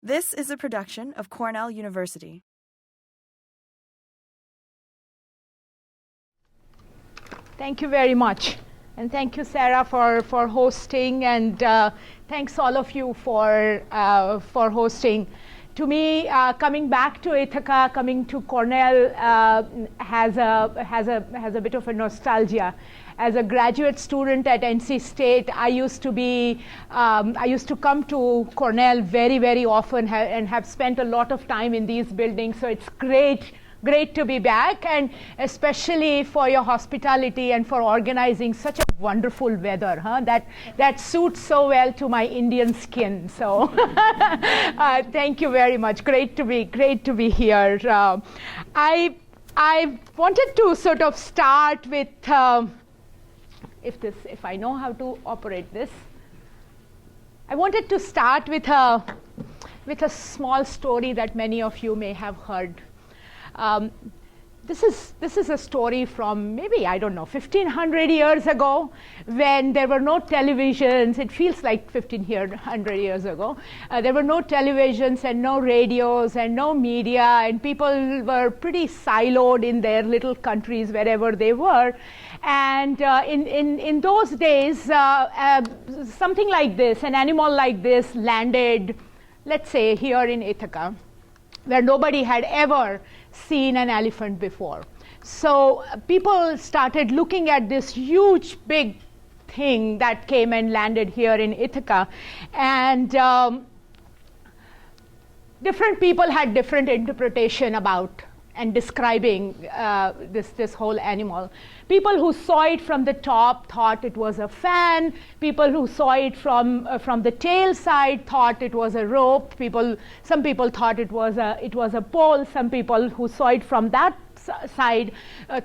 This is a production of Cornell University. Thank you very much. And thank you, Sarah, for hosting, and thanks all of you for hosting. To me, coming back to Ithaca, coming to Cornell has a bit of a nostalgia. As a graduate student at NC State, I used to come to Cornell very, very often and have spent a lot of time in these buildings. So it's great to be back, and especially for your hospitality and for organizing such a wonderful weather, that suits so well to my Indian skin. So thank you very much. Great to be here. I wanted to sort of start with if I know how to operate this. I wanted to start with a small story that many of you may have heard. This is a story from maybe, I don't know, 1500 years ago, when there were no televisions. It feels like 1500 years ago. There were no televisions and no radios and no media, and people were pretty siloed in their little countries wherever they were. And in those days, something like this, an animal like this, landed, let's say, here in Ithaca, where nobody had ever seen an elephant before. So people started looking at this huge, big thing that came and landed here in Ithaca, and different people had different interpretation about and describing this whole animal. People who saw it from the top thought it was a fan. People who saw it from the tail side thought it was a rope. Some people thought it was a pole. Some people who saw it from that side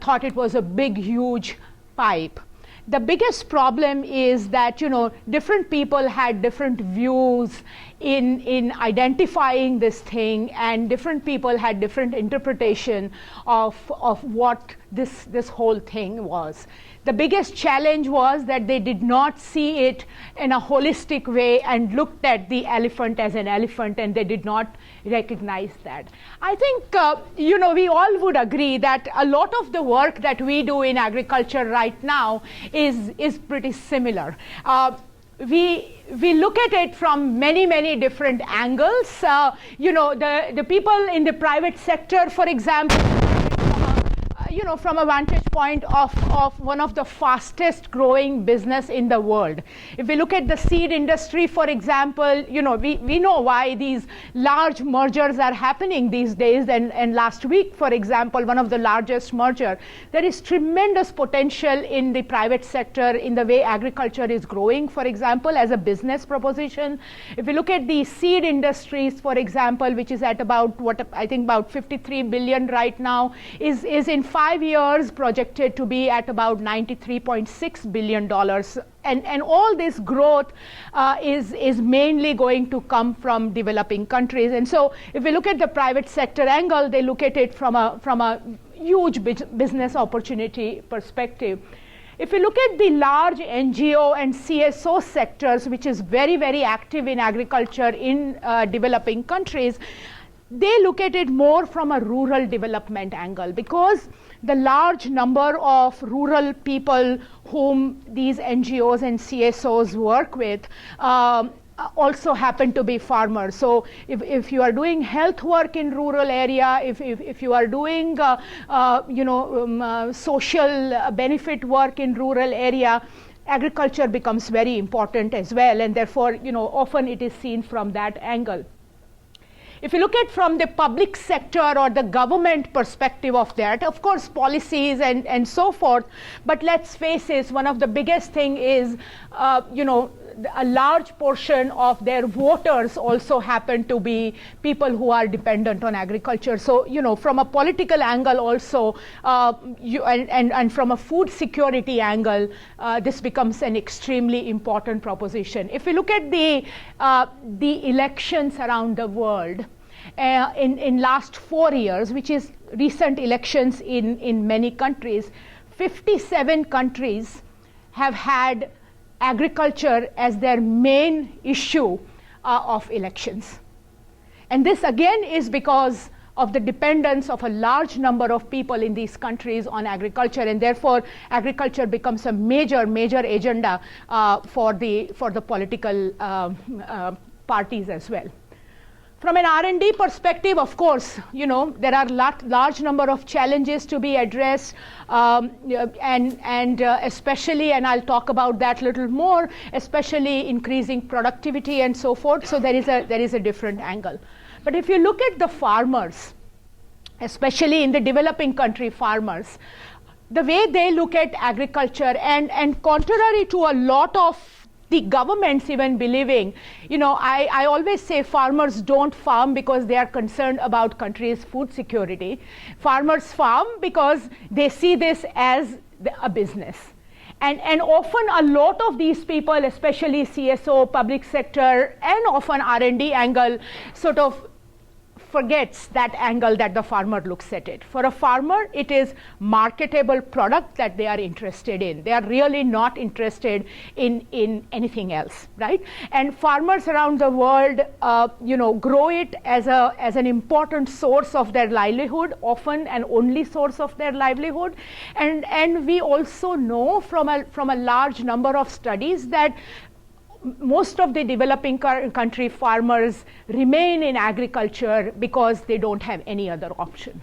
thought it was a big, huge pipe. The biggest problem is that, different people had different views in identifying this thing, and different people had different interpretation of what this whole thing was. The biggest challenge was that they did not see it in a holistic way and looked at the elephant as an elephant, and they did not recognize that. I think, we all would agree that a lot of the work that we do in agriculture right now is pretty similar. We look at it from many different angles. The people in the private sector, for example, from a vantage point of one of the fastest growing business in the world. If we look at the seed industry, for example, we know why these large mergers are happening these days. And last week, for example, one of the largest merger. There is tremendous potential in the private sector in the way agriculture is growing, for example, as a business proposition. If we look at the seed industries, for example, which is at about about 53 billion right now, is in 5 years projected to be at about $93.6 billion. And all this growth is mainly going to come from developing countries. And so if we look at the private sector angle, they look at it from a huge business opportunity perspective. If we look at the large NGO and CSO sectors, which is very, very active in agriculture in developing countries, they look at it more from a rural development angle, because the large number of rural people whom these NGOs and CSOs work with also happen to be farmers. So if you are doing health work in rural area, if you are doing social benefit work in rural area, agriculture becomes very important as well, and therefore often it is seen from that angle. If you look at from the public sector or the government perspective of that, of course, policies and so forth, but let's face it, one of the biggest thing is, a large portion of their voters also happen to be people who are dependent on agriculture. So, from a political angle also, and from a food security angle, this becomes an extremely important proposition. If we look at the elections around the world, in last 4 years, which is recent elections in many countries, 57 countries have had agriculture as their main issue of elections. And this again is because of the dependence of a large number of people in these countries on agriculture, and therefore agriculture becomes a major agenda for the political parties as well. From an R&D perspective, of course, there are large number of challenges to be addressed, and especially, and I'll talk about that a little more, especially increasing productivity and so forth. So there is a different angle. But if you look at the farmers, especially in the developing country farmers, the way they look at agriculture, and contrary to a lot of the governments even believing, I always say farmers don't farm because they are concerned about country's food security. Farmers farm because they see this as a business. And often a lot of these people, especially CSO, public sector, and often R&D angle, sort of forgets that angle that the farmer looks at it. For a farmer, it is marketable product that they are interested in. They are really not interested in anything else, right? And farmers around the world, grow it as an important source of their livelihood, often an only source of their livelihood. And we also know from a large number of studies that most of the developing country farmers remain in agriculture because they don't have any other option.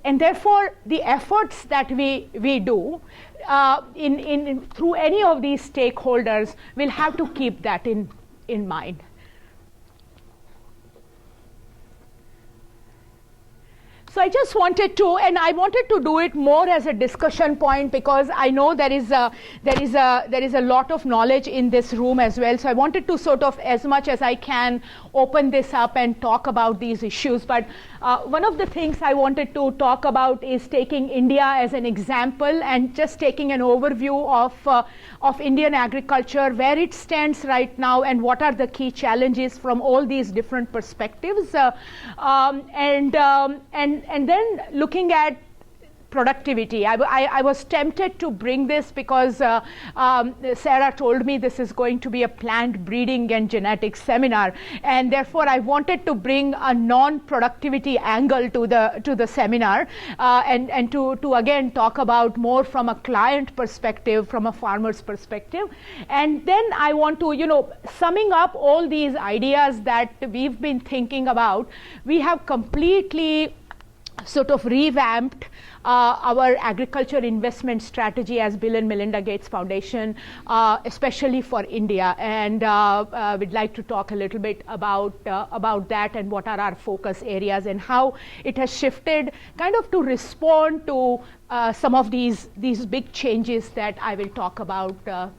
And therefore, the efforts that we do through any of these stakeholders will have to keep that in mind. So I just wanted to, and I wanted to do it more as a discussion point because I know there is a lot of knowledge in this room as well. So I wanted to sort of, as much as I can, open this up and talk about these issues. But one of the things I wanted to talk about is taking India as an example and just taking an overview of Indian agriculture, where it stands right now, and what are the key challenges from all these different perspectives, and then looking at productivity. I was tempted to bring this because Sarah told me this is going to be a plant breeding and genetics seminar, and therefore I wanted to bring a non-productivity angle to the seminar, and to again talk about more from a client perspective, from a farmer's perspective. And then I want to, summing up all these ideas that we've been thinking about, we have completely sort of revamped our agriculture investment strategy as Bill and Melinda Gates Foundation, especially for India. And we'd like to talk a little bit about that and what are our focus areas and how it has shifted kind of to respond to some of these big changes that I will talk about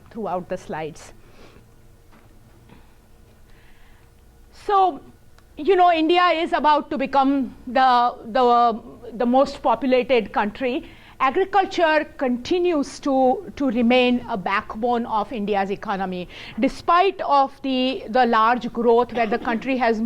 throughout the slides. So, India is about to become the most populated country. Agriculture continues to remain a backbone of India's economy, despite of the large growth where the country has is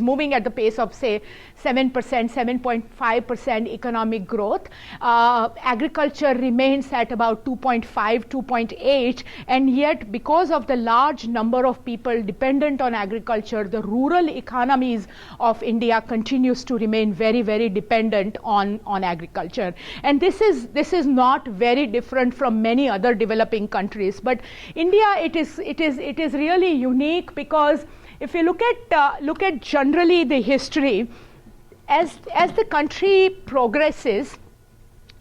moving at the pace of, say, 7%, 7.5% economic growth. Agriculture remains at about 2.5, 2.8, and yet because of the large number of people dependent on agriculture, the rural economies of India continues to remain very, very dependent on agriculture. And this is not very different from many other developing countries. But India, it is really unique because if you look at generally the history, as the country progresses,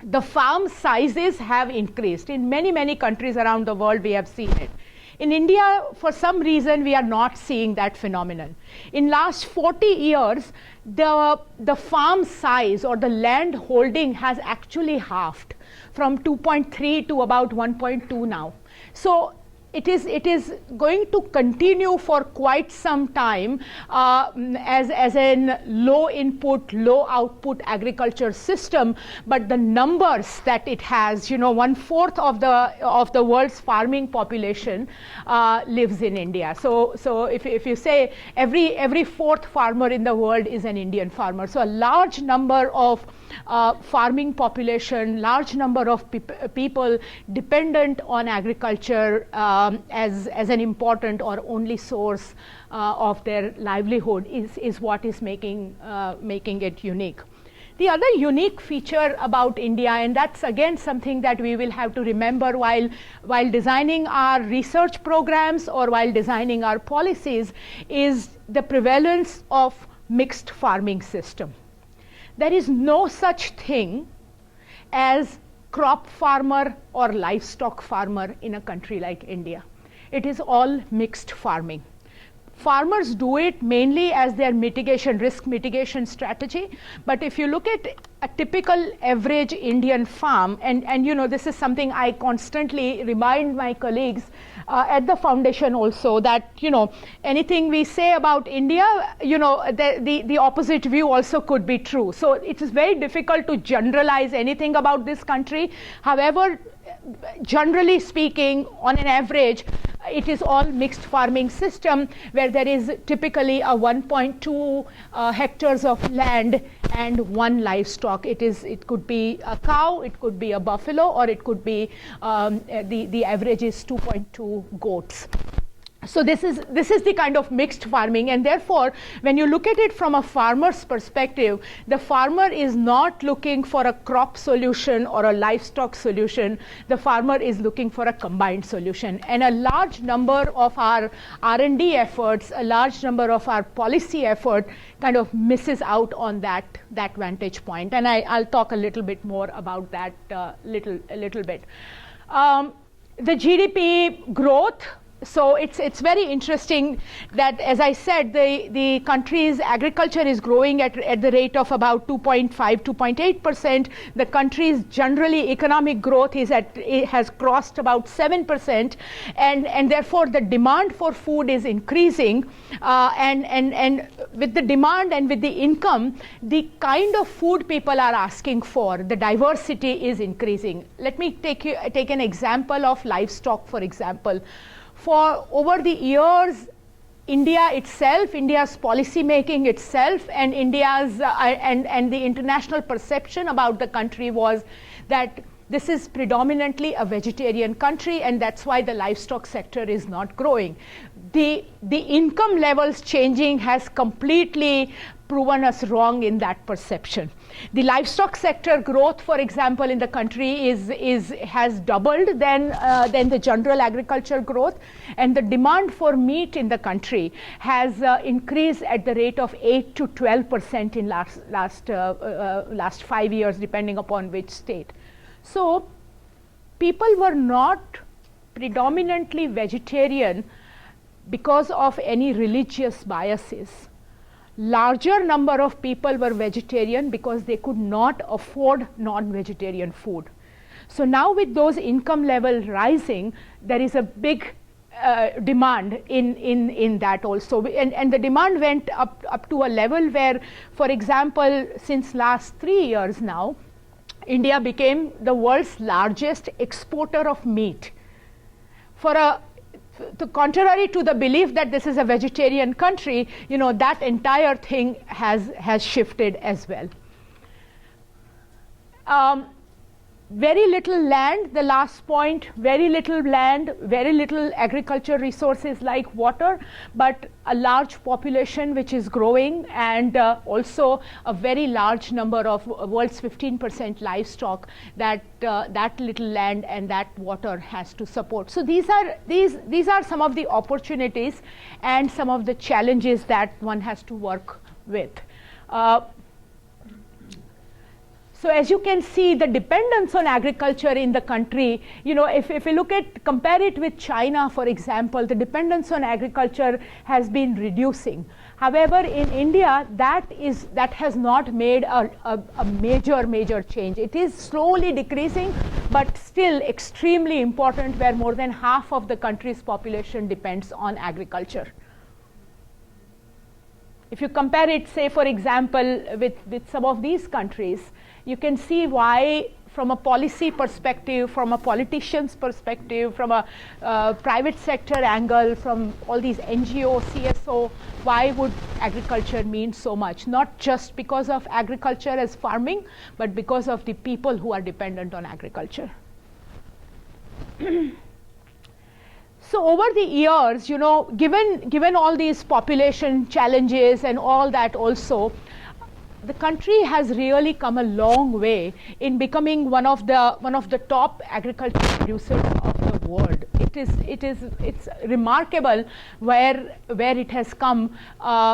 the farm sizes have increased. In many countries around the world, we have seen it. In India, for some reason, we are not seeing that phenomenon. In last 40 years, the farm size or the land holding has actually halved from 2.3 to about 1.2 now. So it is going to continue for quite some time as a low input, low output agriculture system. But the numbers that it has, 1/4 of the world's farming population lives in India. So if you say every fourth farmer in the world is an Indian farmer, so a large number of farming population, large number of people dependent on agriculture as an important or only source of their livelihood is what is making it unique. The other unique feature about India, and that's again something that we will have to remember while designing our research programs or while designing our policies, is the prevalence of mixed farming system. There is no such thing as crop farmer or livestock farmer in a country like India. It is all mixed farming. Farmers do it mainly as their risk mitigation strategy. But if you look at a typical average Indian farm, and you know, this is something I constantly remind my colleagues at the foundation also, that, you know, anything we say about India, you know, the opposite view also could be true. So it is very difficult to generalize anything about this country. However, generally speaking, on an average, it is all mixed farming system where there is typically a 1.2 hectares of land and one livestock. It could be a cow, it could be a buffalo, or it could be the average is 2.2 goats. So this is the kind of mixed farming, and therefore when you look at it from a farmer's perspective, the farmer is not looking for a crop solution or a livestock solution. The farmer is looking for a combined solution, and a large number of our R&D efforts, a large number of our policy effort kind of misses out on that vantage point, and I'll talk a little bit more about that a little bit. The GDP growth. So it's very interesting that, as I said, the country's agriculture is growing at the rate of about 2.5, 2.8%. The country's generally economic growth has crossed about 7%, and therefore the demand for food is increasing. And with the demand and with the income, the kind of food people are asking for, the diversity is increasing. Let me take an example of livestock, for example. For over the years, India's policy making itself, and India's and the international perception about the country was that this is predominantly a vegetarian country, and that's why the livestock sector is not growing. The income levels changing has completely proven us wrong in that perception. The livestock sector growth, for example, in the country has doubled than the general agriculture growth, and the demand for meat in the country has increased at the rate of 8 to 12% in last 5 years, depending upon which state. So people were not predominantly vegetarian because of any religious biases. Larger number of people were vegetarian because they could not afford non-vegetarian food. So now with those income levels rising, there is a big demand in that also, and the demand went up to a level where, for example, since last 3 years now, India became the world's largest exporter of meat. Contrary to the belief that this is a vegetarian country, you know, that entire thing has shifted as well. Very little land, the last point, very little land, very little agriculture resources like water, but a large population which is growing, and also a very large number of world's 15% livestock that little land and that water has to support. So these are some of the opportunities and some of the challenges that one has to work with. So as you can see, the dependence on agriculture in the country, you know, if you compare it with China, for example, the dependence on agriculture has been reducing. However, in India, that has not made a major change. It is slowly decreasing, but still extremely important, where more than half of the country's population depends on agriculture. If you compare it, say, for example, with some of these countries, you can see why, from a policy perspective, from a politician's perspective, from a private sector angle, from all these NGO, CSO, why would agriculture mean so much? Not just because of agriculture as farming, but because of the people who are dependent on agriculture. So over the years, given all these population challenges and all that also, the country has really come a long way in becoming one of the top agricultural producers of the world. It's remarkable where it has come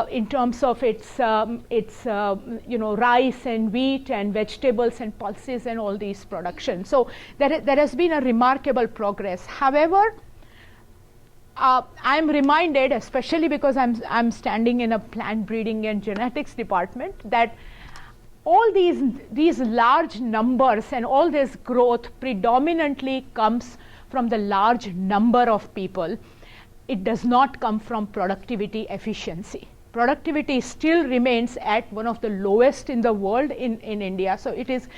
in terms of its rice and wheat and vegetables and pulses and all these production. So there has been a remarkable progress. However, I'm reminded, especially because I'm standing in a plant breeding and genetics department, that all these large numbers and all this growth predominantly comes from the large number of people. It does not come from productivity efficiency. Productivity still remains at one of the lowest in the world in India. So it is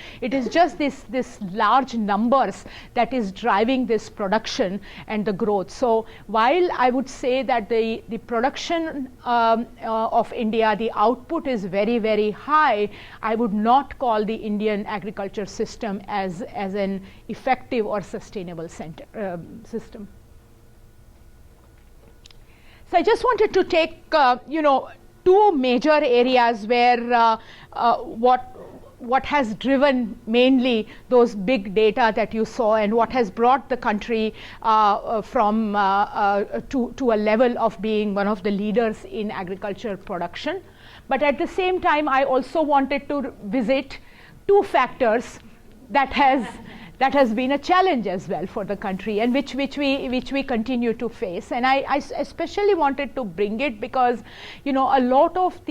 just this large numbers that is driving this production and the growth. So while I would say that the production of India, the output is very, very high, I would not call the Indian agriculture system as an effective or sustainable system. So I just wanted to take, two major areas where what has driven mainly those big data that you saw and what has brought the country from to a level of being one of the leaders in agriculture production. But at the same time, I also wanted to visit two factors that has been a challenge as well for the country, and which we continue to face. And I especially wanted to bring it because a lot of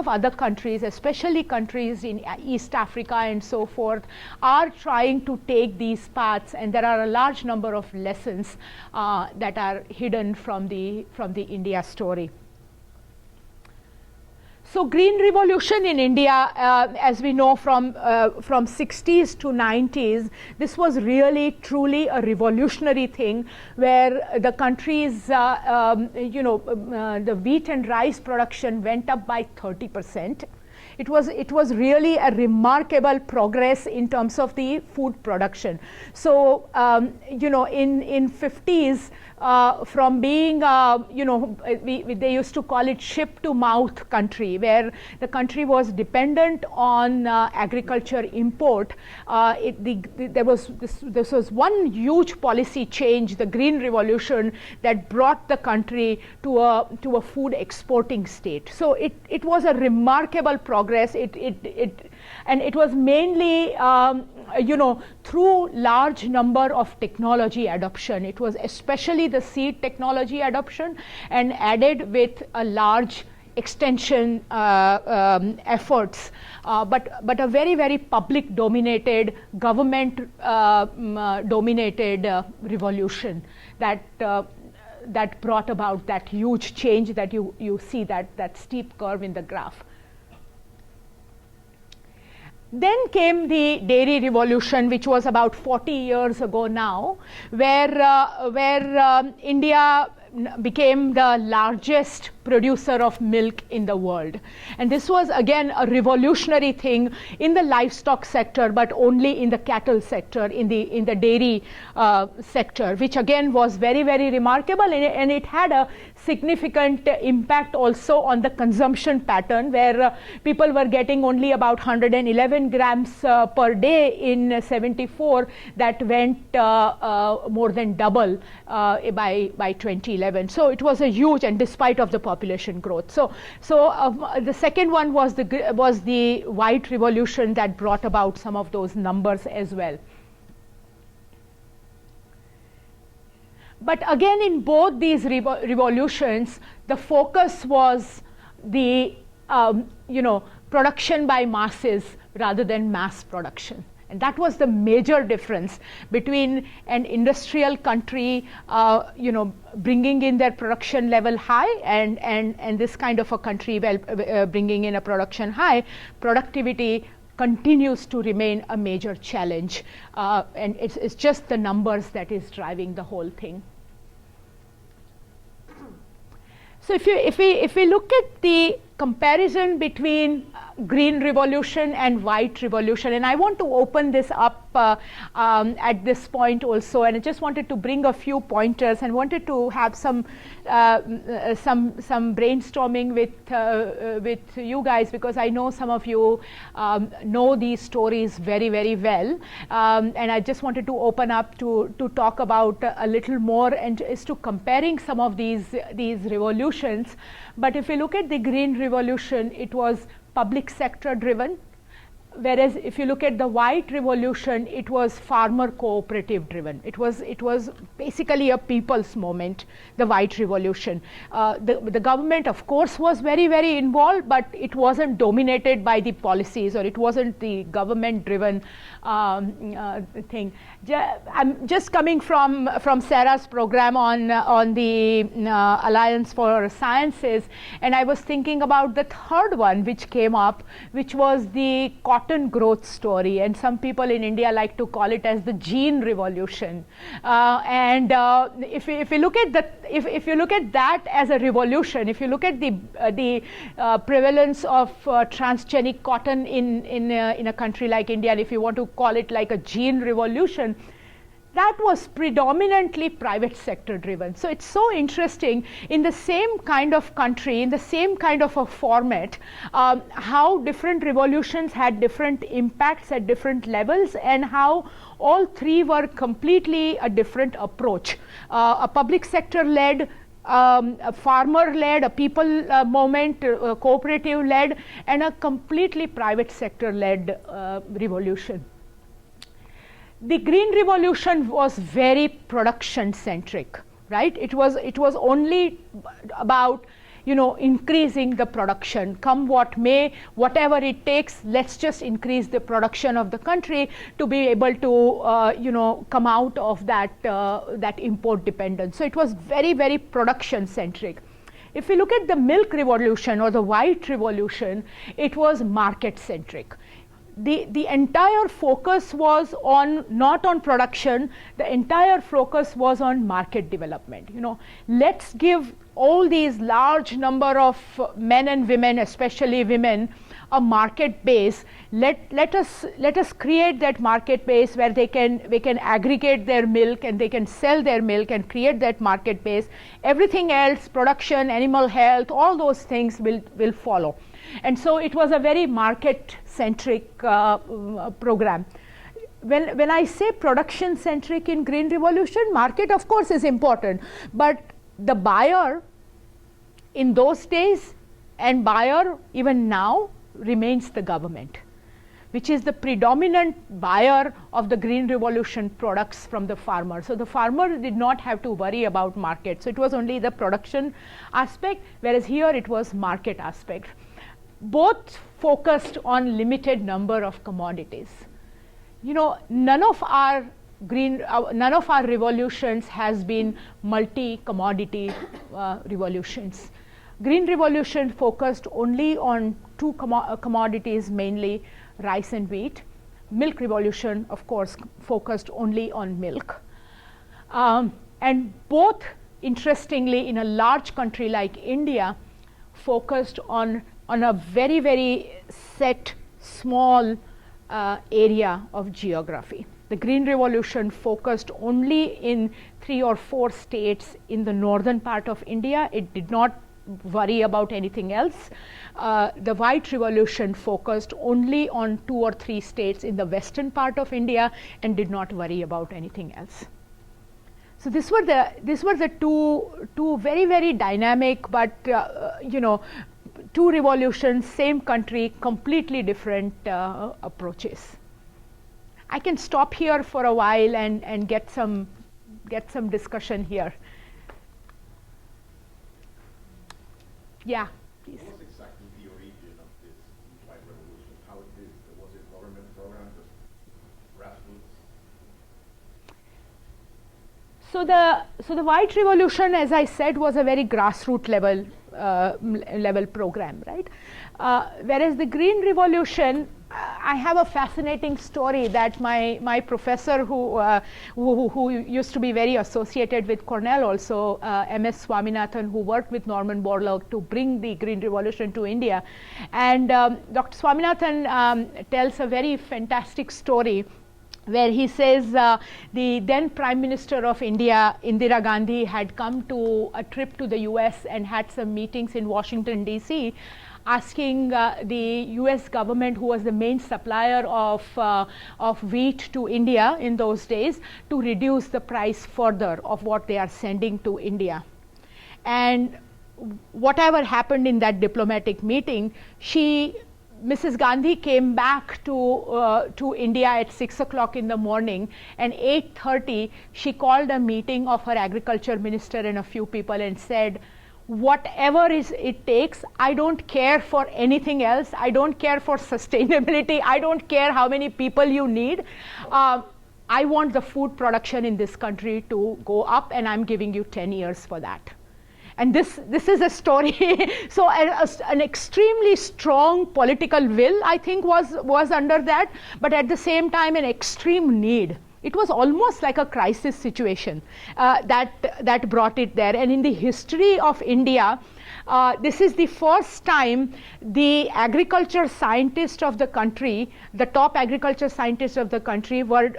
other countries, especially countries in East Africa and so forth, are trying to take these paths, and there are a large number of lessons that are hidden from the India story. So green revolution in India, as we know from 60s to 90s, this was really truly a revolutionary thing where the country's the wheat and rice production went up by 30%. It was really a remarkable progress in terms of the food production. So in 50s, from being they used to call it ship to mouth country, where the country was dependent on agriculture import. This was one huge policy change, the green revolution, that brought the country to a food exporting state. So it was a remarkable progress. And it was mainly through large number of technology adoption. It was especially the seed technology adoption, and added with a large extension efforts, but a very, very public dominated, government dominated revolution that brought about that huge change that you see, that steep curve in the graph. Then came the dairy revolution, which was about 40 years ago now, where India became the largest producer of milk in the world. And this was again a revolutionary thing in the livestock sector, but only in the cattle sector, in the dairy sector, which again was very, very remarkable, and it had a significant impact also on the consumption pattern, where people were getting only about 111 grams per day in 74. That went more than double by 2011. So it was a huge, and despite of the population growth. So the second one was the white revolution that brought about some of those numbers as well. But again, in both these revolutions, the focus was the production by masses rather than mass production. And that was the major difference between an industrial country, bringing in their production level high, and this kind of a country, bringing in a production high. Productivity continues to remain a major challenge, and it's just the numbers that is driving the whole thing. So if we look at the comparison between green revolution and white revolution. And I want to open this up at this point also, and I just wanted to bring a few pointers and wanted to have some brainstorming with you guys, because I know some of you know these stories very, very well, and I just wanted to open up to talk about a little more and is to comparing some of these revolutions. But if you look at the green revolution, it was public sector driven, whereas if you look at the white revolution, it was farmer cooperative driven. It was basically a people's movement, the white revolution. The government, of course, was very, very involved, but it wasn't dominated by the policies, or it wasn't the government driven thing. I'm just coming from Sarah's program on the Alliance for Sciences, and I was thinking about the third one which came up, which was the cotton growth story, and some people in India like to call it as the gene revolution. If you look at that as a revolution, if you look at the prevalence of transgenic cotton in a country like India, and if you want to call it like a gene revolution, that was predominantly private sector driven. So it's so interesting, in the same kind of country, in the same kind of a format, how different revolutions had different impacts at different levels, and how all three were completely a different approach. A public sector led, a farmer led, a people movement, cooperative led, and a completely private sector led revolution. The green revolution was very production centric, right? It was only about, increasing the production, come what may, whatever it takes, let's just increase the production of the country to be able to come out of that import dependence. So it was very, very production centric. If we look at the milk revolution or the white revolution, it was market centric. The entire focus was not on production, the entire focus was on market development. Let's give all these large number of men and women, especially women, a market base. Let us create that market base where they can aggregate their milk and they can sell their milk and create that market base. Everything else, production, animal health, all those things will follow. And so it was a very market-centric program. When I say production-centric in Green Revolution, market of course is important, but the buyer in those days and buyer even now remains the government, which is the predominant buyer of the Green Revolution products from the farmer. So the farmer did not have to worry about market. So it was only the production aspect, whereas here it was market aspect. Both focused on limited number of commodities. None of our revolutions has been multi-commodity revolutions. Green Revolution focused only on two commodities, mainly rice and wheat. Milk Revolution, of course, focused only on milk. And both, interestingly, in a large country like India, focused on a very, very set, small area of geography. The Green Revolution focused only in 3 or 4 states in the northern part of India. It did not worry about anything else. The White Revolution focused only on 2 or 3 states in the western part of India and did not worry about anything else. So these were the two very, very dynamic, but two revolutions, same country, completely different approaches. I can stop here for a while and get some discussion here. Yeah, please. What was exactly the origin of this white revolution? How was it government program, just grassroots? So the white revolution, as I said, was a very grassroots level program, right? Whereas the green revolution, I have a fascinating story that my professor who used to be very associated with Cornell also, M.S. Swaminathan, who worked with Norman Borlaug to bring the green revolution to India. And Dr. Swaminathan tells a very fantastic story where he says the then Prime Minister of India, Indira Gandhi, had come to a trip to the US and had some meetings in Washington, D.C., asking the US government, who was the main supplier of wheat to India in those days, to reduce the price further of what they are sending to India. And whatever happened in that diplomatic meeting, Mrs. Gandhi came back to India at 6 o'clock in the morning, and 8:30 she called a meeting of her agriculture minister and a few people and said, whatever it takes, I don't care for anything else, I don't care for sustainability, I don't care how many people you need, I want the food production in this country to go up, and I'm giving you 10 years for that. And this is a story. So an extremely strong political will, I think, was under that, but at the same time an extreme need. It was almost like a crisis situation that brought it there. And in the history of India, this is the first time the agriculture scientists of the country, the top agriculture scientists of the country, were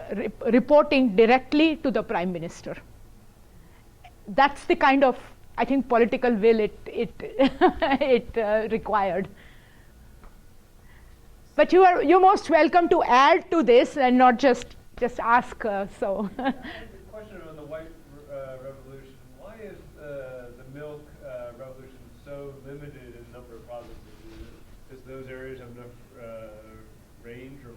reporting directly to the Prime Minister. That's the kind of, I think, political will it required. But you're most welcome to add to this and not just ask. So. The question on the white revolution: why is the milk revolution so limited in number of provinces? Is those areas have enough range, or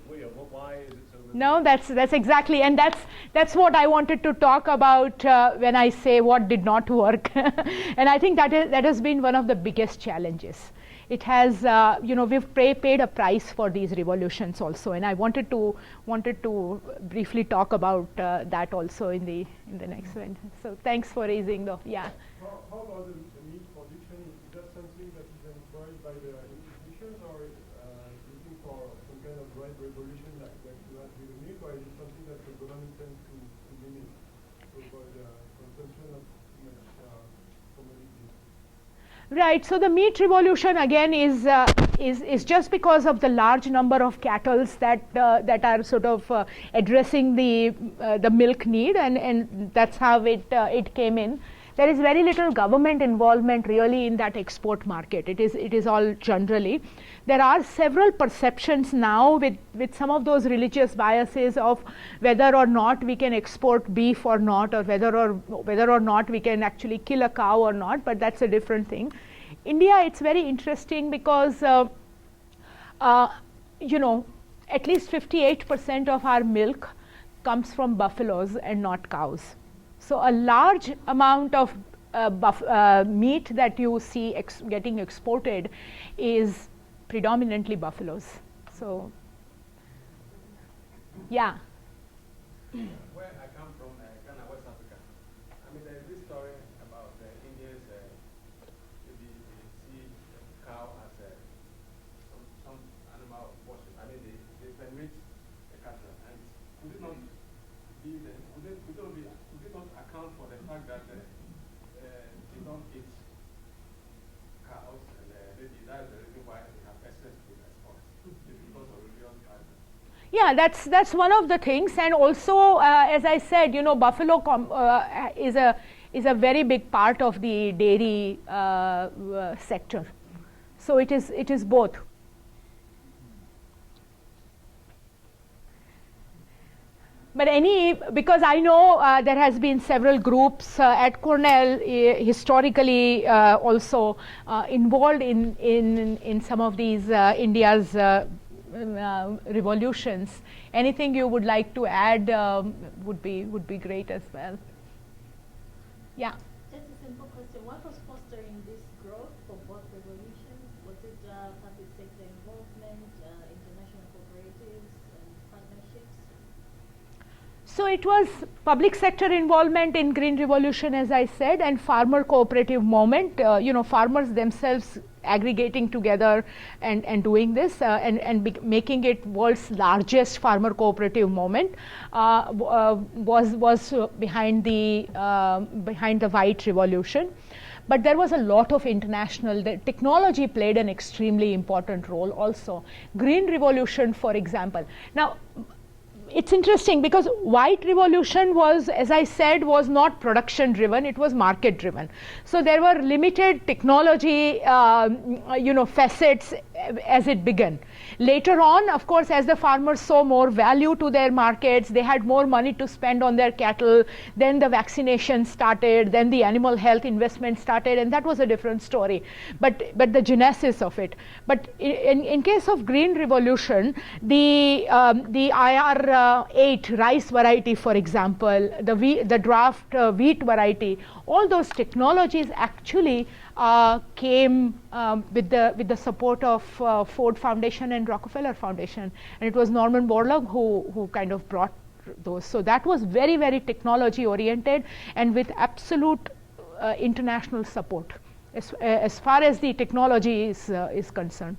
why is it so limited? No, that's exactly, and that's what I wanted to talk about when I say what did not work. And I think that has been one of the biggest challenges. It has, we've paid a price for these revolutions also, and I wanted to briefly talk about that also in the next one. So thanks for raising the How about the meat production? Is that something that is encouraged by the institutions, or looking for some kind of right revolution like you had with the milk, or is it something that the government tends to limit to avoid consumption of too much commodities? Right. So the meat revolution again is just because of the large number of cattle that are sort of addressing the milk need, and that's how it came in. There is very little government involvement really in that export market. It is all generally. There are several perceptions now with some of those religious biases of whether or not we can export beef or not, or whether or not we can actually kill a cow or not, but that's a different thing. India, it's very interesting because at least 58% of our milk comes from buffaloes and not cows. So a large amount of meat that you see getting exported is predominantly buffaloes. So, yeah. Where I come from, Ghana, West Africa. I mean, there's this story about Indians. Maybe they see a cow as some animal worship. I mean, they permit the cattle, and could it not be then? Could it not account for the fact that they don't eat cows, and maybe that's the reason why they have access to export? It's because of religious practice. Yeah, that's one of the things, and also as I said, buffalo is a very big part of the dairy sector. So it is both. But because I know there has been several groups at Cornell historically also involved in some of these India's revolutions. Anything you would like to add would be great as well. Yeah. Just a simple question. What was fostering this growth for both revolutions? Was it public sector involvement, international cooperatives, and partnerships? So it was public sector involvement in Green Revolution, as I said, and farmer cooperative movement, farmers themselves aggregating together and doing this and making it world's largest farmer cooperative movement was behind the White Revolution. But there was a lot of the technology played an extremely important role also. Green Revolution, for example. Now, it's interesting because White Revolution was, as I said, was not production driven, it was market driven. So there were limited technology, facets as it began. Later on, of course, as the farmers saw more value to their markets, they had more money to spend on their cattle, then the vaccination started, then the animal health investment started, and that was a different story. But the genesis of it. But in case of Green Revolution, the IR8 rice variety, for example, the draft wheat variety, all those technologies actually came with the support of Ford Foundation and Rockefeller Foundation, and it was Norman Borlaug who kind of brought those. So that was very, very technology oriented and with absolute international support as far as the technology is concerned.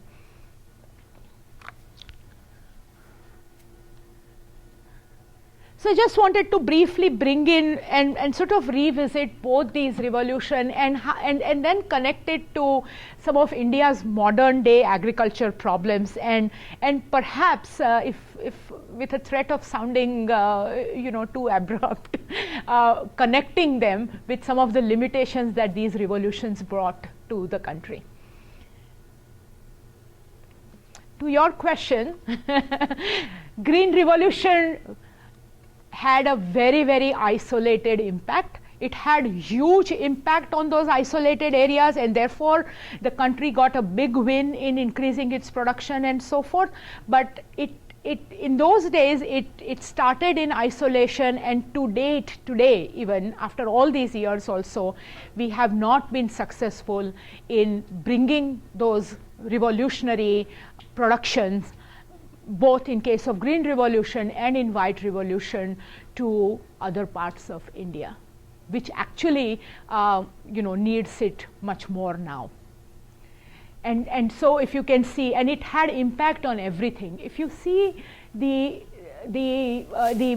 So I just wanted to briefly bring in and sort of revisit both these revolution and then connect it to some of India's modern day agriculture problems and perhaps if with a threat of sounding too abrupt, connecting them with some of the limitations that these revolutions brought to the country. To your question, Green Revolution had a very, very isolated impact. It had huge impact on those isolated areas, and therefore the country got a big win in increasing its production and so forth. But in those days, it started in isolation, and to date, today, even after all these years also, we have not been successful in bringing those revolutionary productions, both in case of Green Revolution and in White Revolution, to other parts of India, which actually needs it much more now. And so if you can see, and it had impact on everything. If you see the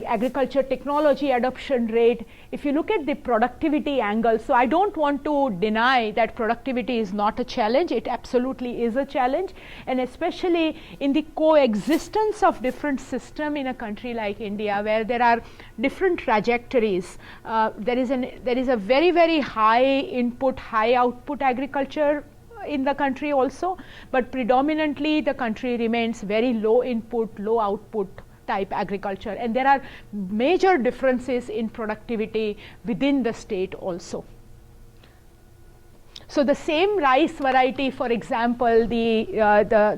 agriculture technology adoption rate, if you look at the productivity angle, so I don't want to deny that productivity is not a challenge, it absolutely is a challenge, and especially in the coexistence of different systems in a country like India, where there are different trajectories. There is a very, very high input, high output agriculture in the country also, but predominantly the country remains very low input, low output type agriculture, and there are major differences in productivity within the state also. So the same rice variety, for example, the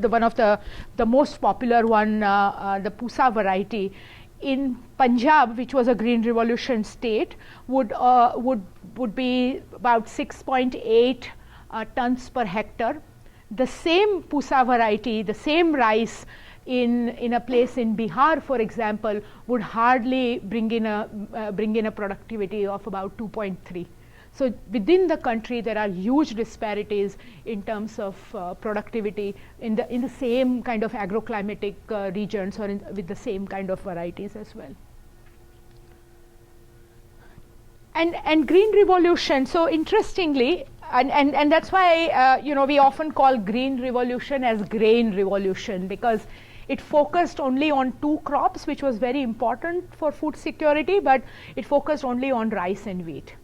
one of the most popular one, the Pusa variety in Punjab, which was a Green Revolution state, would be about 6.8 tons per hectare. The same Pusa variety, the same rice in a place in Bihar, for example, would hardly bring in a productivity of about 2.3. So within the country, there are huge disparities in terms of productivity in the same kind of agroclimatic regions or with the same kind of varieties as well. And Green Revolution, so interestingly, and that's why we often call Green Revolution as grain revolution, because it focused only on two crops, which was very important for food security, but it focused only on rice and wheat.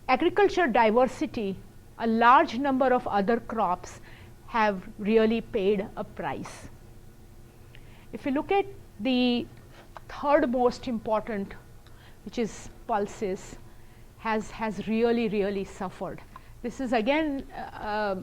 Agriculture diversity, a large number of other crops have really paid a price. If you look at the third most important, which is pulses, has really, really suffered. This is again a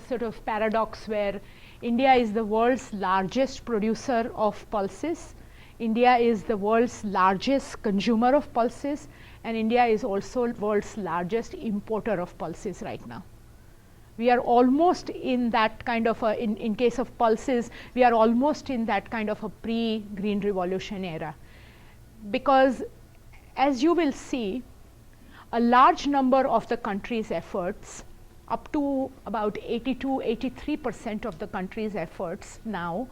sort of paradox where India is the world's largest producer of pulses. India is the world's largest consumer of pulses, and India is also the world's largest importer of pulses right now. We are almost in that kind of a, in case of pulses, we are almost in that kind of a pre-Green Revolution era. because as you will see, a large number of the country's efforts, up to about 82-83% of the country's efforts now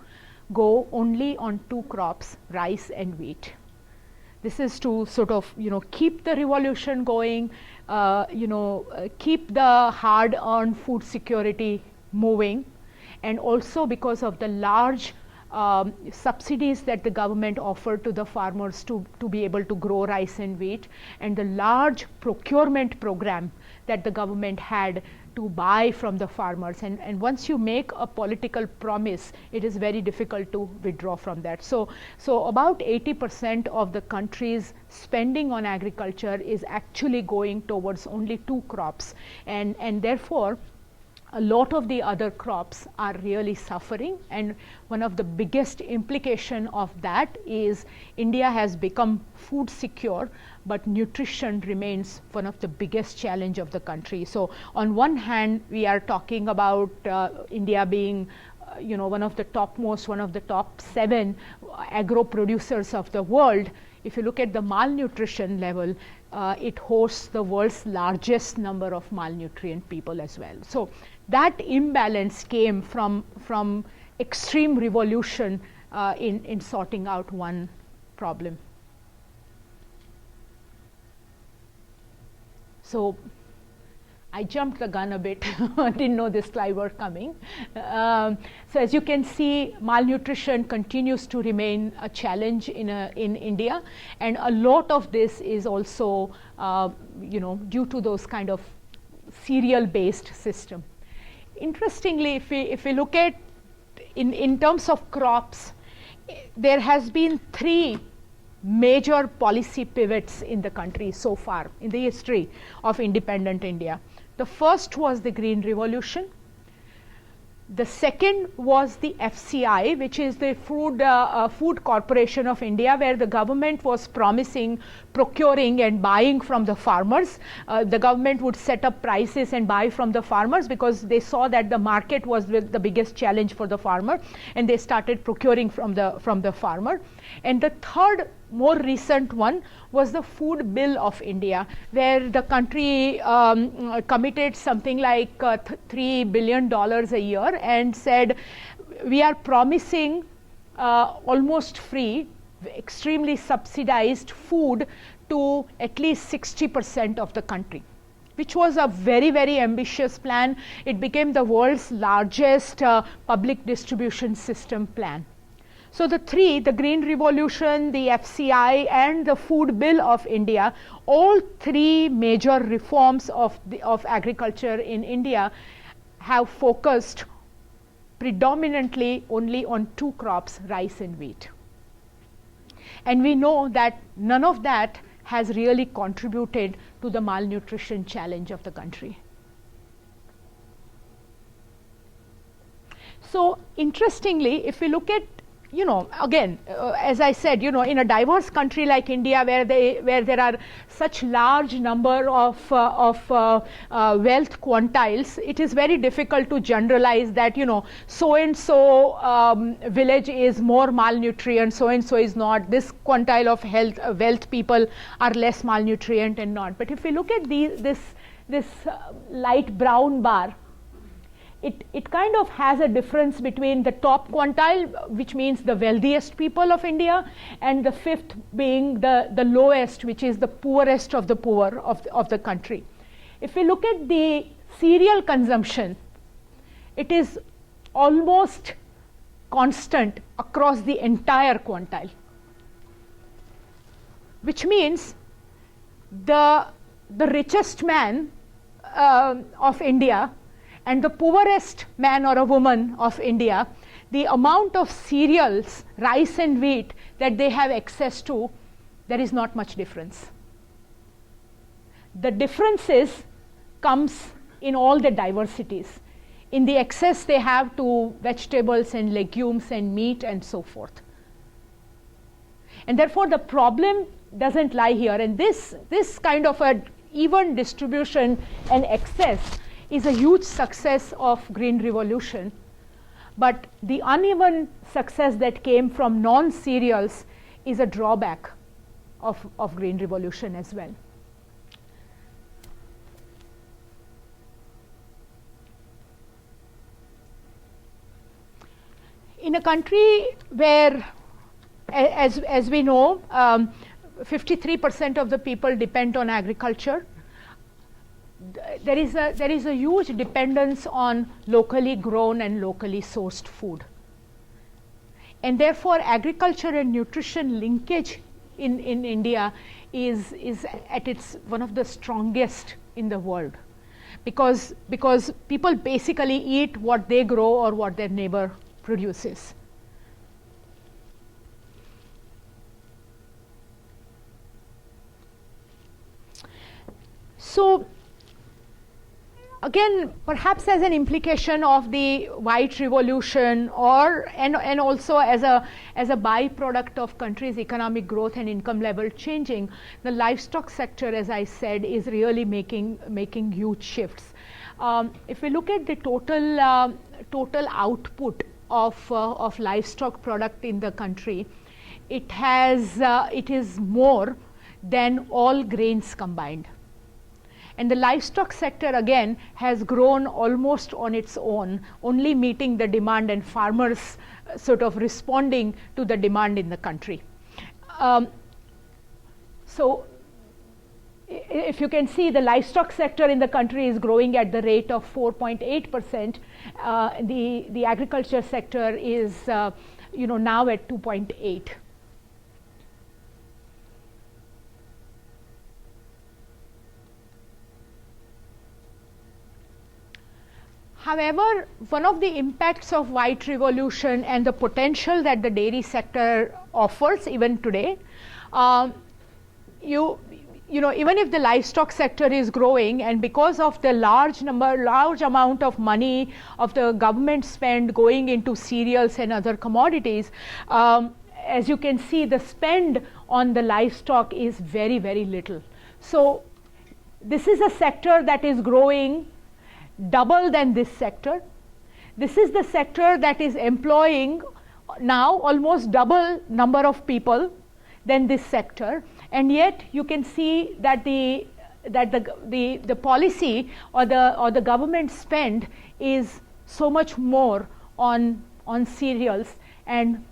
go only on two crops, rice and wheat. This is to sort of, keep the revolution going, keep the hard-earned food security moving, and also because of the large subsidies that the government offered to the farmers to be able to grow rice and wheat, and the large procurement program that the government had to buy from the farmers. And once you make a political promise, it is very difficult to withdraw from that. So about 80% of the country's spending on agriculture is actually going towards only two crops, and therefore a lot of the other crops are really suffering. And one of the biggest implication of that is India has become food secure, but nutrition remains one of the biggest challenge of the country. So on one hand, we are talking about India being one of the top 7 agro producers of the world. If you look at the malnutrition level, it hosts the world's largest number of malnutrient people as well. So that imbalance came from extreme revolution in sorting out one problem. So I jumped the gun a bit. I didn't know this slide was coming. So as you can see, malnutrition continues to remain a challenge in India, and a lot of this is also due to those kind of cereal-based system. Interestingly, if we look at in terms of crops, there has been 3 major policy pivots in the country so far in the history of independent India. The first was the Green Revolution. The second was the FCI, which is the Food Corporation of India, where the government was promising procuring and buying from the farmers. The government would set up prices and buy from the farmers because they saw that the market was the biggest challenge for the farmer, and they started procuring from the farmer. And the third, more recent one was the Food Bill of India, where the country committed something like $3 billion a year and said, we are promising almost free, extremely subsidized food to at least 60% of the country, which was a very, very ambitious plan. It became the world's largest public distribution system plan. So the Green Revolution, the FCI, and the Food Bill of India, all 3 major reforms of agriculture in India have focused predominantly only on 2 crops, rice and wheat. And we know that none of that has really contributed to the malnutrition challenge of the country. So interestingly, if we look at again, as I said, in a diverse country like India, where there are such large number of wealth quantiles, it is very difficult to generalize that so and so village is more malnutrient, so and so is not. This quantile of wealth people are less malnutrient and not. But if we look at this light brown bar, it kind of has a difference between the top quantile, which means the wealthiest people of India, and the 5th being the lowest, which is the poorest of the poor of the country. If we look at the cereal consumption, it is almost constant across the entire quantile, which means the richest man of India and the poorest man or a woman of India, the amount of cereals, rice and wheat that they have access to, there is not much difference. The differences comes in all the diversities, in the access they have to vegetables and legumes and meat and so forth. And therefore the problem doesn't lie here, and this kind of a even distribution and access is a huge success of Green Revolution. But the uneven success that came from non-cereals is a drawback of green revolution as well. In a country where, as we know, 53% of the people depend on agriculture, there is a huge dependence on locally grown and locally sourced food. And therefore, agriculture and nutrition linkage in India is at its one of the strongest in the world, because people basically eat what they grow or what their neighbor produces. So again, perhaps as an implication of the white revolution, and also as a byproduct of countries' economic growth and income level changing, the livestock sector, as I said, is really making huge shifts. If we look at the total output of livestock product in the country, it is more than all grains combined. And the livestock sector again has grown almost on its own, only meeting the demand and farmers sort of responding to the demand in the country. So if you can see, the livestock sector in the country is growing at the rate of 4.8%. The agriculture sector is now at 2.8. However, one of the impacts of white revolution and the potential that the dairy sector offers even today, even if the livestock sector is growing, and because of the large amount of money of the government spend going into cereals and other commodities, as you can see, the spend on the livestock is very, very little. So this is a sector that is growing double than this sector. This is the sector that is employing now almost double number of people than this sector, and yet you can see that the policy or the government spend is so much more on cereals and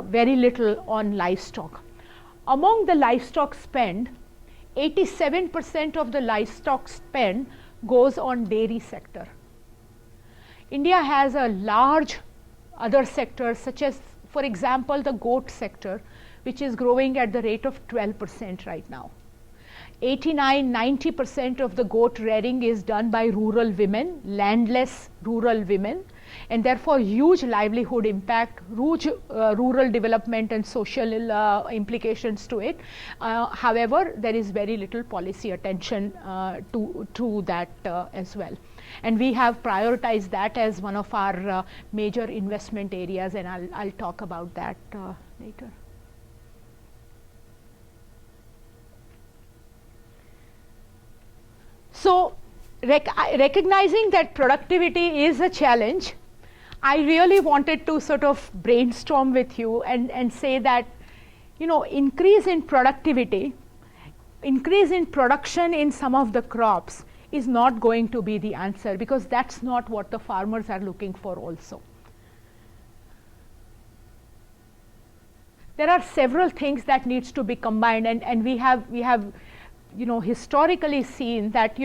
very little on livestock. Among the livestock spend, 87% of the livestock spend goes on dairy sector. India has a large other sectors, such as, for example, the goat sector, which is growing at the rate of 12% right now. 89–90% of the goat rearing is done by rural women, landless rural women, and therefore huge livelihood impact, huge rural development and social implications to it. However, there is very little policy attention to that as well. And we have prioritized that as one of our major investment areas, and I'll talk about that later. So recognizing that productivity is a challenge, I really wanted to sort of brainstorm with you and say that, increase in productivity, increase in production in some of the crops is not going to be the answer, because that's not what the farmers are looking for also. There are several things that needs to be combined, and we have historically seen that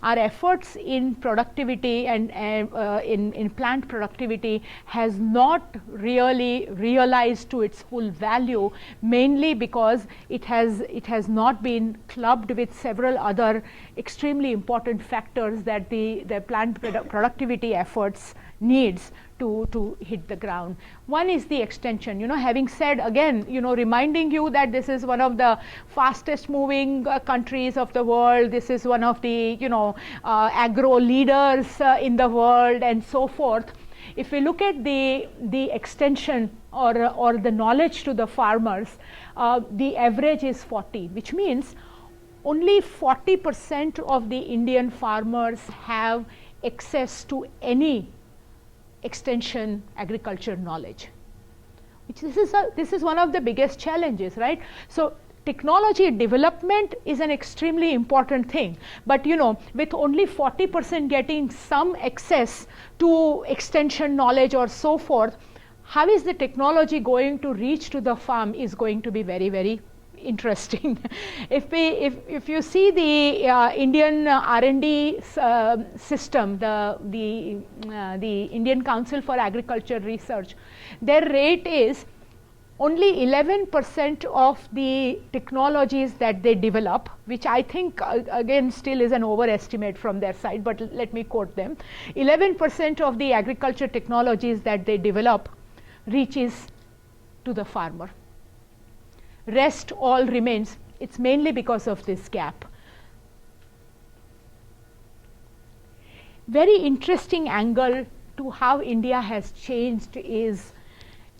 our efforts in productivity and in plant productivity has not really realized to its full value, mainly because it has not been clubbed with several other extremely important factors that the plant productivity efforts needs to hit the ground. One is the extension. Having said again, reminding you that this is one of the fastest moving countries of the world. This is one of the agro leaders in the world, and so forth. If we look at the extension or the knowledge to the farmers, the average is 40, which means only 40% of the Indian farmers have access to any extension agriculture knowledge, which this is one of the biggest challenges, right? So technology development is an extremely important thing, but with only 40% getting some access to extension knowledge or so forth, how is the technology going to reach to the farm is going to be very, very interesting. If you see the Indian R&D system, the Indian Council for Agriculture Research, their rate is only 11% of the technologies that they develop, which I think again still is an overestimate from their side, but let me quote them. 11% of the agriculture technologies that they develop reaches to the farmer. Rest all remains. It's mainly because of this gap. Very interesting angle to how India has changed is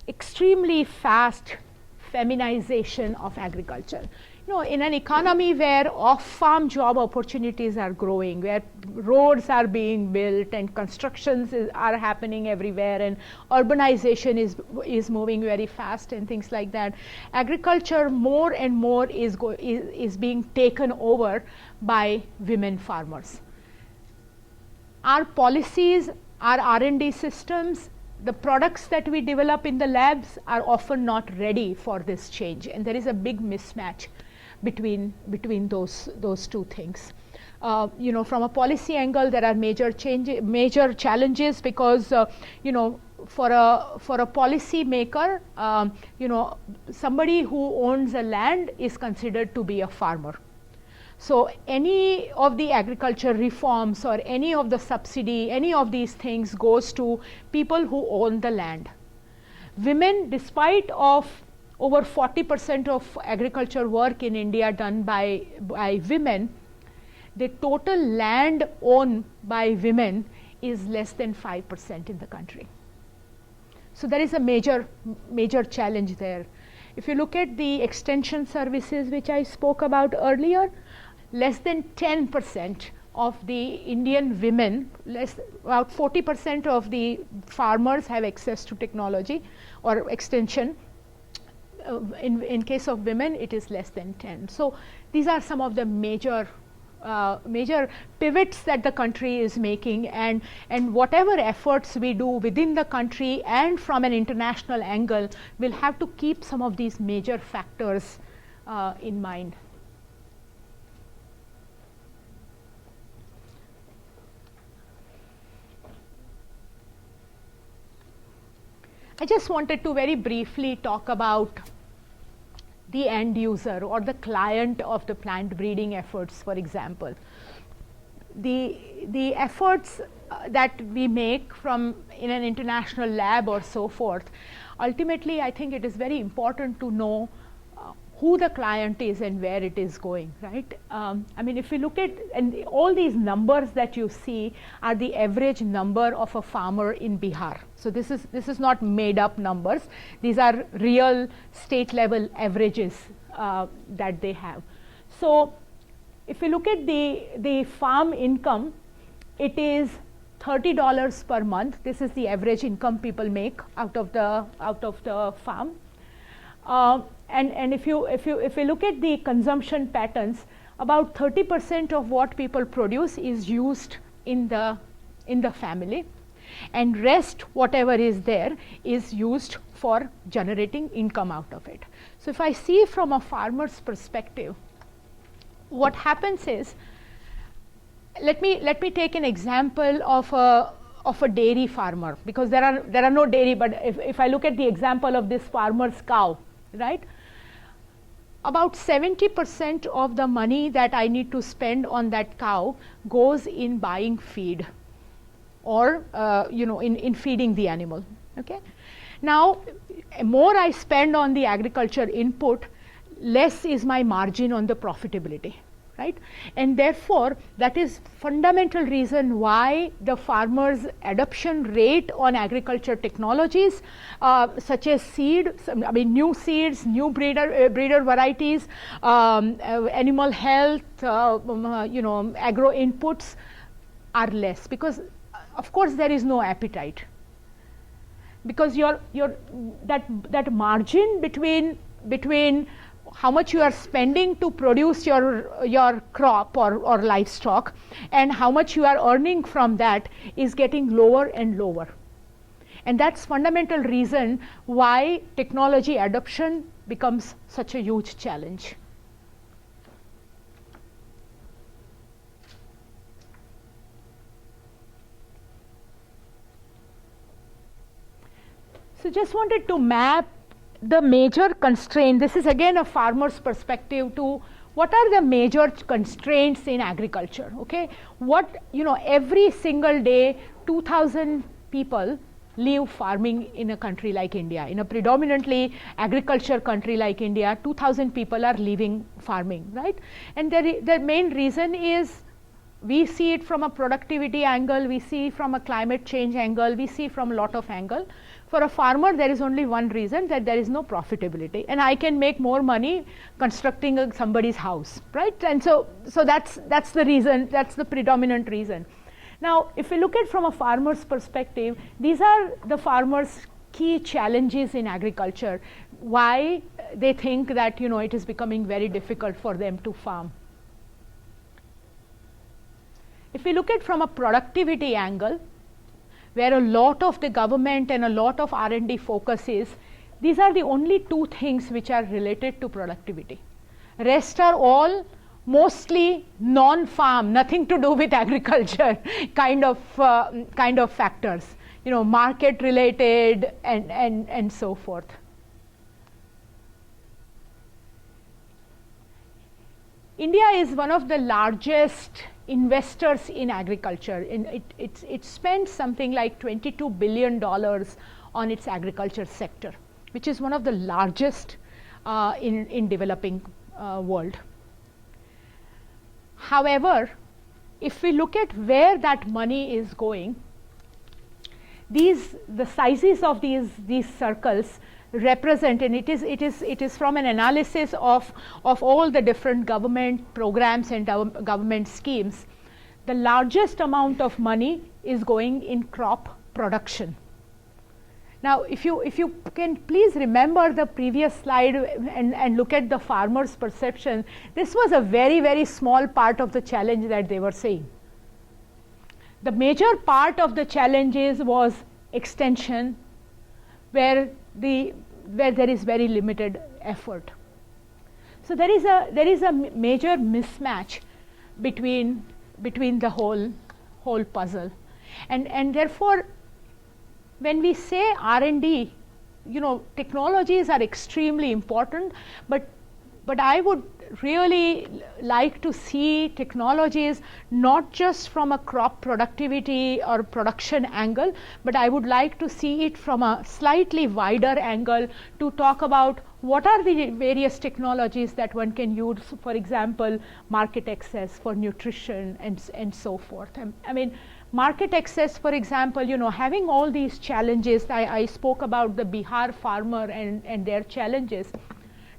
extremely fast feminization of agriculture. In an economy where off-farm job opportunities are growing, where roads are being built and constructions are happening everywhere, and urbanization is moving very fast and things like that, agriculture more and more is being taken over by women farmers. Our policies, our R&D systems, the products that we develop in the labs are often not ready for this change, and there is a big mismatch between those two things. From a policy angle, there are major challenges because for a policy maker, somebody who owns a land is considered to be a farmer. So any of the agriculture reforms or any of the subsidy, any of these things goes to people who own the land. Women, despite of over 40% of agriculture work in India done by women, the total land owned by women is less than 5% in the country. So there is a major challenge there. If you look at the extension services which I spoke about earlier, less than 10% of the Indian women, about 40% of the farmers have access to technology or extension. In case of women, it is less than 10. So these are some of the major pivots that the country is making, and whatever efforts we do within the country and from an international angle, we'll have to keep some of these major factors in mind. I just wanted to very briefly talk about the end user or the client of the plant breeding efforts, for example. The efforts that we make in an international lab or so forth, ultimately I think it is very important to know who the client is and where it is going, right? I mean, if you look at, and all these numbers that you see are the average number of a farmer in Bihar. So this is not made up numbers. These are real state level averages that they have. So if you look at the farm income, it is $30 per month. This is the average income people make out of the farm. And if you look at the consumption patterns, about 30% of what people produce is used in the family, and rest, whatever is there, is used for generating income out of it. So if I see from a farmer's perspective, what happens is, let me take an example of a dairy farmer, because there are no dairy, but if I look at the example of this farmer's cow, right? About 70% of the money that I need to spend on that cow goes in buying feed or in feeding the animal. Okay. Now, more I spend on the agriculture input, less is my margin on the profitability, right? And therefore, that is fundamental reason why the farmers' adoption rate on agriculture technologies, such as new seeds, new breeder varieties, animal health, agro inputs are less, because of course there is no appetite, because that margin between how much you are spending to produce your crop or livestock, and how much you are earning from that is getting lower and lower. And that's fundamental reason why technology adoption becomes such a huge challenge. So just wanted to map the major constraint. This is again a farmer's perspective to what are the major constraints in agriculture. Okay, what, every single day 2,000 people leave farming in a country like India. In a predominantly agriculture country like India, 2,000 people are leaving farming, right? And the main reason is we see it from a productivity angle, we see from a climate change angle, we see from a lot of angle. For a farmer, there is only one reason, that there is no profitability, and I can make more money constructing somebody's house, right? And so that's the reason, that's the predominant reason. Now, if we look at from a farmer's perspective, these are the farmers' key challenges in agriculture, why they think that it is becoming very difficult for them to farm. If we look at from a productivity angle, where a lot of the government and a lot of R&D focus is, these are the only two things which are related to productivity. Rest are all mostly non-farm, nothing to do with agriculture kind of factors, market related and so forth. India is one of the largest investors in agriculture. It spends something like $22 billion on its agriculture sector, which is one of the largest in developing world. However, if we look at where that money is going, the sizes of these circles represent, and it is from an analysis of all the different government programs and government schemes. The largest amount of money is going in crop production. Now, if you can please remember the previous slide and look at the farmer's perception, this was a very, very small part of the challenge that they were saying. The major part of the challenges was extension, where there is very limited effort. So there is a major mismatch between the whole puzzle, and therefore, when we say R&D, technologies are extremely important, but I would really like to see technologies not just from a crop productivity or production angle, but I would like to see it from a slightly wider angle to talk about what are the various technologies that one can use, for example, market access for nutrition and so forth. I mean, market access, for example, having all these challenges, I spoke about the Bihar farmer and their challenges.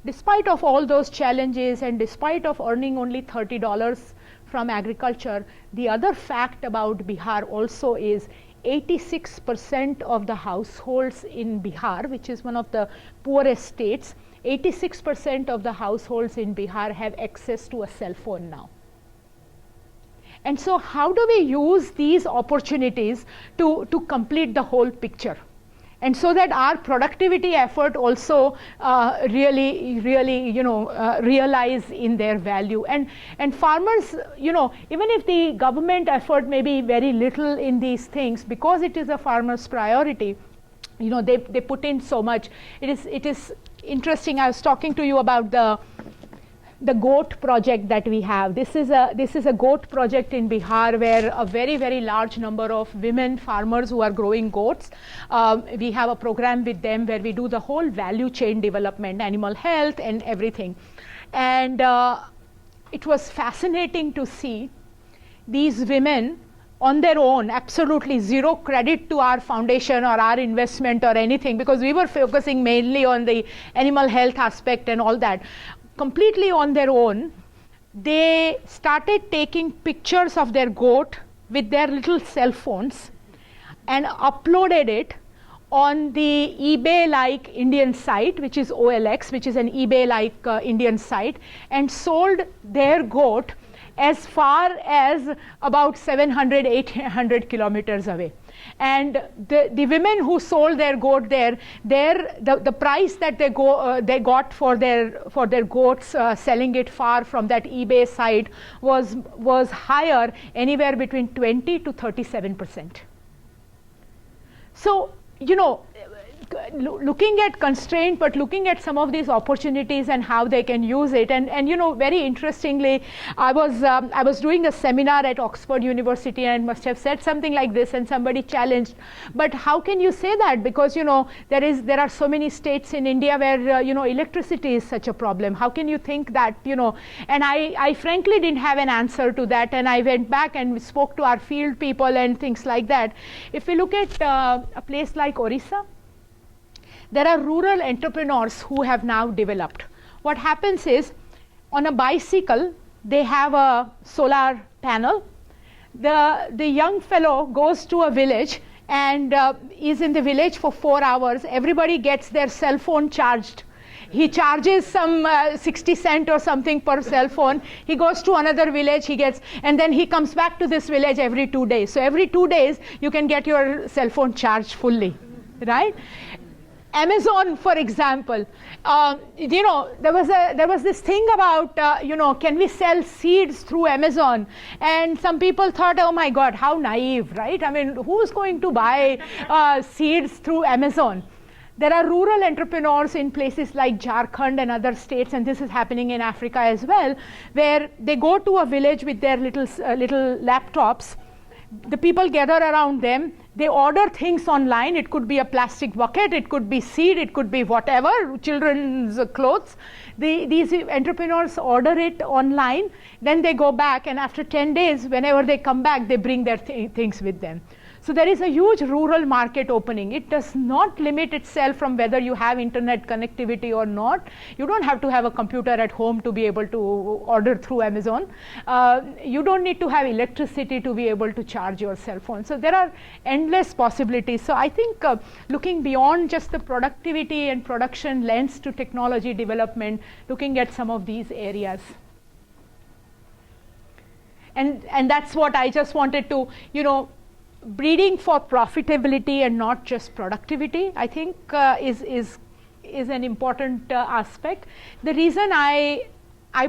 Despite of all those challenges and despite of earning only $30 from agriculture, the other fact about Bihar also is 86% of the households in Bihar, which is one of the poorest states, 86% of the households in Bihar have access to a cell phone now. And so how do we use these opportunities to complete the whole picture? And so that our productivity effort also really realize in their value. And farmers, even if the government effort may be very little in these things, because it is a farmer's priority, they put in so much. It is interesting. I was talking to you about the goat project that we have. This is a goat project in Bihar, where a very, very large number of women farmers who are growing goats, we have a program with them where we do the whole value chain development, animal health and everything. And it was fascinating to see these women on their own, absolutely zero credit to our foundation or our investment or anything, because we were focusing mainly on the animal health aspect and all that. Completely on their own, they started taking pictures of their goat with their little cell phones and uploaded it on the eBay-like Indian site, which is OLX, which is an eBay-like Indian site, and sold their goat as far as about 700, 800 kilometers away. And the women who sold their goat there, the price that they got for their goats selling it far from that eBay site was higher, anywhere between 20 to 37%. So, looking at constraint, but looking at some of these opportunities and how they can use it. And very interestingly, I was doing a seminar at Oxford University and must have said something like this, and somebody challenged, but how can you say that? Because there are so many states in India where electricity is such a problem. How can you think that? And I frankly didn't have an answer to that, and I went back and spoke to our field people and things like that. If we look at a place like Orissa, there are rural entrepreneurs who have now developed. What happens is, on a bicycle, they have a solar panel. The young fellow goes to a village and is in the village for 4 hours. Everybody gets their cell phone charged. He charges some 60 cents or something per cell phone. He goes to another village, and then he comes back to this village every 2 days. So every 2 days, you can get your cell phone charged fully, right? Amazon, for example, there was this thing about, can we sell seeds through Amazon? And some people thought, oh my God, how naive, right? I mean, who's going to buy seeds through Amazon? There are rural entrepreneurs in places like Jharkhand and other states, and this is happening in Africa as well, where they go to a village with their little laptops. The people gather around them. They order things online. It could be a plastic bucket, it could be seed, it could be whatever, children's clothes. These entrepreneurs order it online. Then they go back, and after 10 days, whenever they come back, they bring their things with them. So there is a huge rural market opening. It does not limit itself from whether you have internet connectivity or not. You don't have to have a computer at home to be able to order through Amazon. You don't need to have electricity to be able to charge your cell phone. So there are endless possibilities. So I think looking beyond just the productivity and production lens to technology development, looking at some of these areas. And that's what I just wanted to, breeding for profitability and not just productivity, I think is an important aspect. The reason I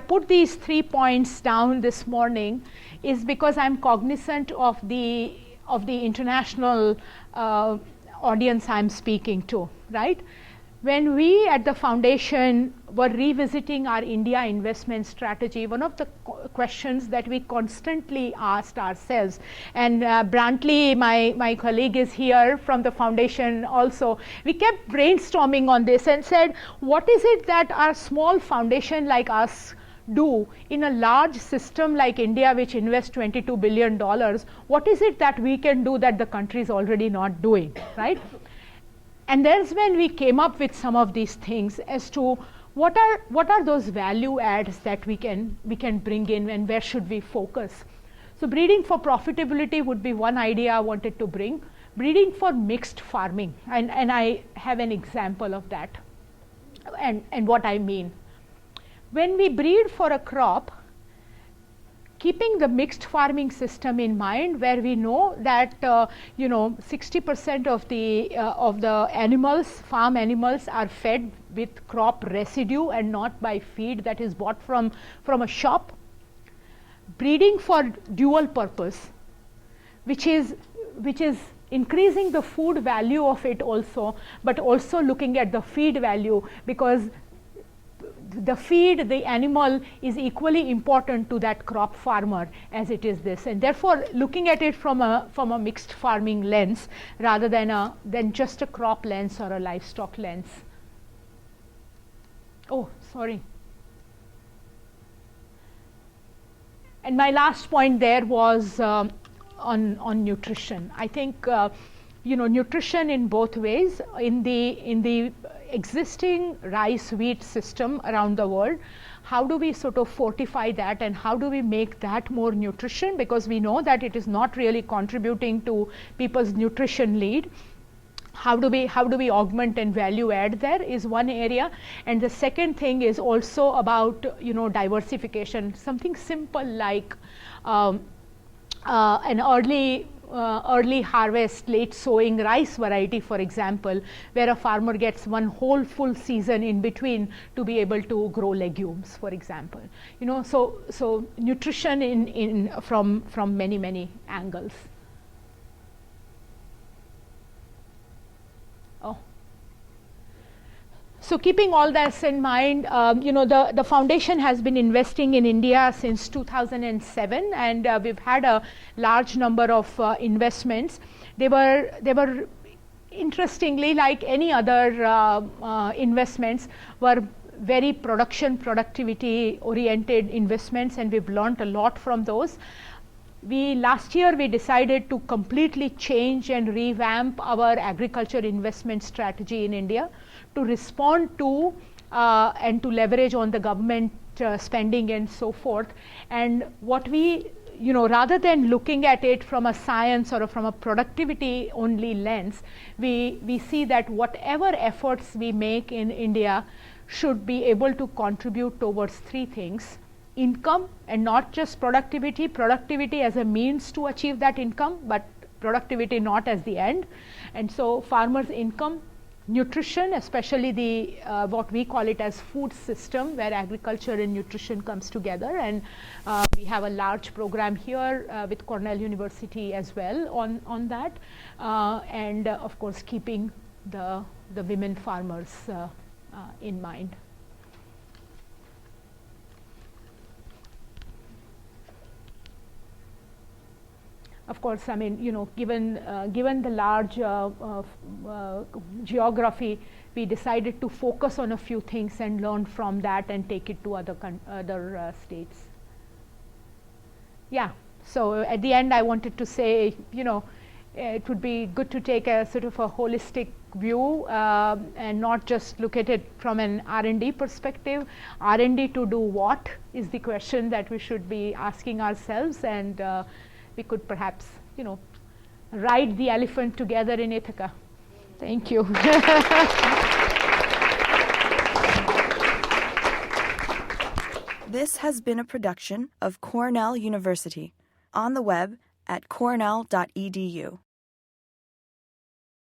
put these 3 points down this morning is because I'm cognizant of the international audience I'm speaking to, right? When we at the foundation were revisiting our India investment strategy, one of the questions that we constantly asked ourselves, and Brantley, my colleague, is here from the foundation also, we kept brainstorming on this and said, what is it that our small foundation like us do in a large system like India, which invests $22 billion, what is it that we can do that the country is already not doing, right? And that's when we came up with some of these things as to what are those value adds that we can bring in, and where should we focus. So breeding for profitability would be one idea I wanted to bring. Breeding for mixed farming, and I have an example of that and what I mean. When we breed for a crop, keeping the mixed farming system in mind, where we know that 60% of the animals, farm animals, are fed with crop residue and not by feed that is bought from a shop. Breeding for dual purpose, which is increasing the food value of it also, but also looking at the feed value, because the feed, the animal, is equally important to that crop farmer as it is this, and therefore looking at it from a mixed farming lens rather than just a crop lens or a livestock lens. Oh, sorry. And my last point there was on nutrition. I think nutrition in both ways. In the existing rice wheat system around the world, how do we sort of fortify that, and how do we make that more nutrition, because we know that it is not really contributing to people's nutrition need. how do we augment and value add there is one area. And the second thing is also about diversification. Something simple like an early harvest, late sowing rice variety, for example, where a farmer gets one whole full season in between to be able to grow legumes, for example. So nutrition from many angles. So keeping all this in mind, the foundation has been investing in India since 2007, and we've had a large number of investments. They were interestingly, like any other investments, were very productivity oriented investments, and we've learned a lot from those. Last year we decided to completely change and revamp our agriculture investment strategy in India to respond to and to leverage on the government spending and so forth. And what we, rather than looking at it from a science or from a productivity only lens, we see that whatever efforts we make in India should be able to contribute towards three things: income, and not just productivity as a means to achieve that income, but productivity not as the end. And so farmers' income, nutrition, especially the what we call it as food system, where agriculture and nutrition comes together, and we have a large program here with Cornell University as well on that, and of course keeping the women farmers in mind. Of course, I mean, given the large geography, we decided to focus on a few things and learn from that and take it to other states. Yeah. So at the end, I wanted to say, it would be good to take a sort of a holistic view and not just look at it from an R&D perspective. R&D to do what is the question that we should be asking ourselves, and we could perhaps, ride the elephant together in Ithaca. Thank you. This has been a production of Cornell University, on the web at cornell.edu.